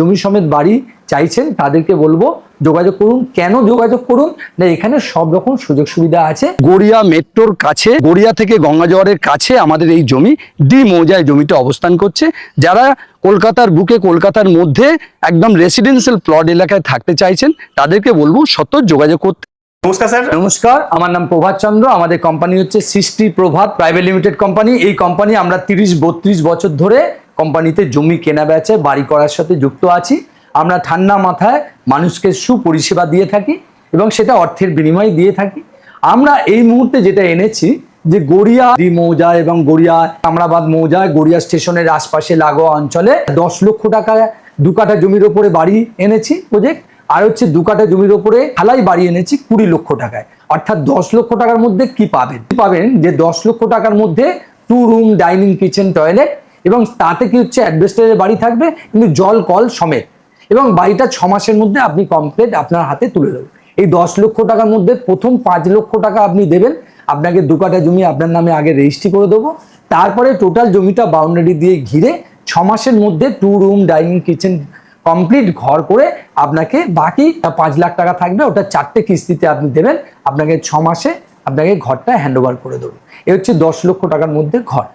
জমি সমেত বাড়ি চাইছেন তাদেরকে বলবো যোগাযোগ করুন। কেন যোগাযোগ করুন না, এখানে সব রকম সুযোগ সুবিধা আছে। গড়িয়া মেট্রোর কাছে, গড়িয়া থেকে গঙ্গাজোয়ারের কাছে আমাদের এই জমি ডি মৌজায় জমিটা অবস্থান করছে। যারা কলকাতার বুকে, কলকাতার মধ্যে একদম রেসিডেন্সিয়াল প্লট এলাকায় থাকতে চাইছেন তাদেরকে বলবো সত্তর যোগাযোগ করতে। নমস্কার স্যার। নমস্কার, আমার নাম প্রভাত চন্দ্র। আমাদের কোম্পানি হচ্ছে সৃষ্টি প্রভাত প্রাইভেট লিমিটেড কোম্পানি। এই কোম্পানি আমরা 30-32 বছর ধরে কোম্পানিতে জমি কেনা বেচা বাড়ি করার সাথে যুক্ত আছি। আমরা ঠান্ডা মাথায় মানুষকে সুপরিষেবা দিয়ে থাকি এবং সেটা অর্থের বিনিময়ে দিয়ে থাকি। আমরা এই মুহূর্তে যেটা এনেছি যে গড়িয়া ডি মৌজা এবং গড়িয়া কামরাবাদ মৌজায় গড়িয়া স্টেশনের আশপাশে লাগোয়া অঞ্চলে 10 লক্ষ টাকা 2 কাঠা জমির ওপরে বাড়ি এনেছি প্রজেক্ট। আর হচ্ছে 2 কাঠা জমির ওপরে ঢালাই বাড়ি এনেছি 20 লক্ষ টাকায়। অর্থাৎ 10 লক্ষ টাকার মধ্যে কি পাবেন যে 10 লক্ষ টাকার মধ্যে 2 রুম, ডাইনিং, কিচেন, টয়লেট এবং তাতে কি হচ্ছে অ্যাডভেস্টারের বাড়ি থাকবে কিন্তু জল কল সমেত, এবং বাড়িটা 6 মাসের মধ্যে আপনি কমপ্লিট আপনার হাতে তুলে দেবেন। এই 10 লক্ষ টাকার মধ্যে প্রথম 5 লক্ষ টাকা আপনি দেবেন। আপনাকে 2 কাঠা জমি আপনার নামে আগে রেজিস্ট্রি করে দেবো। তারপরে টোটাল জমিটা বাউন্ডারি দিয়ে ঘিরে 6 মাসের মধ্যে 2 রুম, ডাইনিং, কিচেন কমপ্লিট ঘর করে আপনাকে বাকি 5 লাখ টাকা থাকবে, ওটা 4টে কিস্তিতে আপনি দেবেন। আপনাকে 6 মাসে আপনাকে ঘরটা হ্যান্ড ওভার করে দেবো। এ হচ্ছে 10 লক্ষ টাকার মধ্যে ঘর।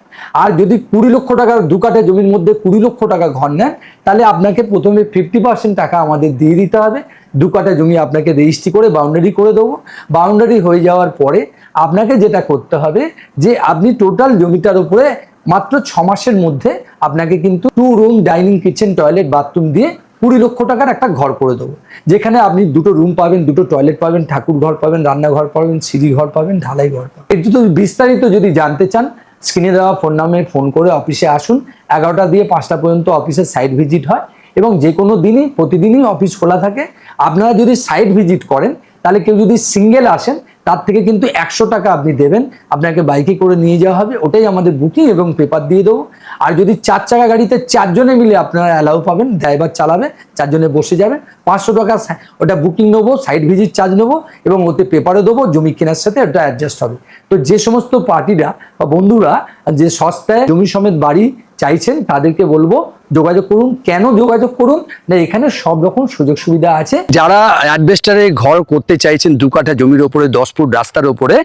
আর যদি 20 লক্ষ টাকার 2 কাঠা জমির মধ্যে 20 লক্ষ টাকা ঘর নেন তাহলে আপনাকে প্রথমে 50% টাকা আমাদের দিয়ে দিতে হবে। 2 কাঠা জমি আপনাকে রেজিস্ট্রি করে বাউন্ডারি করে দেবো। বাউন্ডারি হয়ে যাওয়ার পরে আপনাকে যেটা করতে হবে যে আপনি টোটাল জমিটার উপরে মাত্র 6 মাসের মধ্যে আপনাকে কিন্তু 2 room, dining, kitchen, toilet, bathroom দিয়ে 20 লক্ষ টাকার একটা ঘর করে দেবো। যেখানে আপনি 2টো রুম পাবেন, 2টো টয়লেট পাবেন, ঠাকুর ঘর পাবেন, রান্নাঘর পাবেন, সিঁড়ি ঘর পাবেন, ঢালাই ঘর পাবেন। একটু তো বিস্তারিত যদি জানতে চান স্ক্রিনে দেওয়া ফোন নাম্বারে ফোন করে অফিসে আসুন। 11টা দিয়ে 5টা পর্যন্ত অফিসের সাইট ভিজিট হয় এবং যে কোনো দিনই প্রতিদিনই অফিস খোলা থাকে। আপনারা যদি সাইট ভিজিট করেন তাহলে কেউ যদি সিঙ্গেল আসেন তার থেকে কিন্তু 100 টাকা আপনি দেবেন, আপনাকে বাইকে করে নিয়ে যাওয়া হবে, ওটাই আমাদের বুকিং এবং পেপার দিয়ে দেবো। আর যদি 4 চাকা গাড়িতে 4 জনে মিলে আপনারা অ্যালাউ পাবেন, ড্রাইভার চালাবে, 4 জনে বসে যাবে, 500 টাকা ওটা বুকিং নেবো, সাইট ভিজিট চার্জ নেবো এবং ওতে পেপারও দেবো, জমি কেনার সাথে ওটা অ্যাডজাস্ট হবে। তো যে সমস্ত পার্টিরা বা বন্ধুরা যে সস্তায় জমি সমেত বাড়ি চাইছেন তাদেরকে বলবো যোগাযোগ করুন। কেন যোগাযোগ করুন না, এখানে সব রকম সুযোগ সুবিধা আছে। যারা অ্যাডভেস্টারে ঘর করতে চাইছেন 2 কাঠা জমির ওপরে 10 ফুট রাস্তার ওপরে,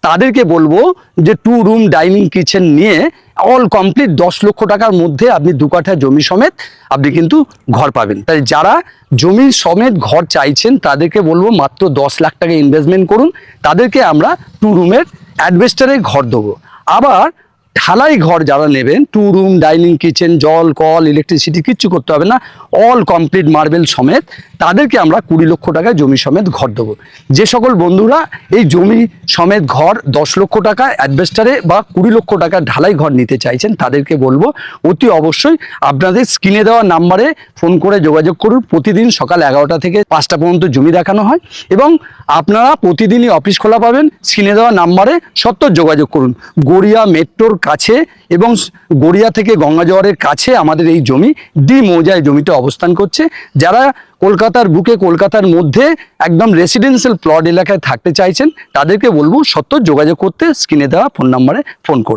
তাদেরকে বলবো যে 2 রুম, ডাইনিং, কিচেন নিয়ে অল কমপ্লিট 10 লক্ষ টাকার মধ্যে আপনি 2 কাঠা জমি সমেত আপনি কিন্তু ঘর পাবেন। তাই যারা জমি সমেত ঘর চাইছেন তাদেরকে বলবো মাত্র 10 লাখ টাকা ইনভেস্টমেন্ট করুন। তাদেরকে আমরা 2 রুমের অ্যাডভেস্টারে ঘর দেবো। আবার ঢালাই ঘর যারা নেবেন 2 রুম, ডাইনিং, কিচেন, জল কল, ইলেকট্রিসিটি কিচ্ছু করতে হবে না, অল কমপ্লিট মার্বেল সমেত, তাদেরকে আমরা 20 লক্ষ টাকা জমি সমেত ঘর দেবো। যে সকল বন্ধুরা এই জমি সমেত ঘর 10 লক্ষ টাকা অ্যাডভেস্টারে বা 20 লক্ষ টাকা ঢালাই ঘর নিতে চাইছেন তাদেরকে বলবো অতি অবশ্যই আপনাদের স্ক্রিনে দেওয়া নাম্বারে ফোন করে যোগাযোগ করুন। প্রতিদিন সকাল 11টা থেকে 5টা পর্যন্ত জমি দেখানো হয় এবং আপনারা প্রতিদিনই অফিস খোলা পাবেন। স্ক্রিনে দেওয়া নাম্বারে সত্তর যোগাযোগ করুন। গড়িয়া মেট্রোর কাছে এবং গড়িয়া থেকে গঙ্গাজোয়ারের কাছে আমাদের এই জমি ডি মৌজায় জমিটা অবস্থান করছে। যারা কলকাতার বুকে, কলকাতার মধ্যে একদম রেসিডেন্সিয়াল প্লট এলাকায় থাকতে চাইছেন তাদেরকে বলবো সত্তর যোগাযোগ করতে, স্ক্রিনে দেওয়া ফোন নাম্বারে ফোন করুন।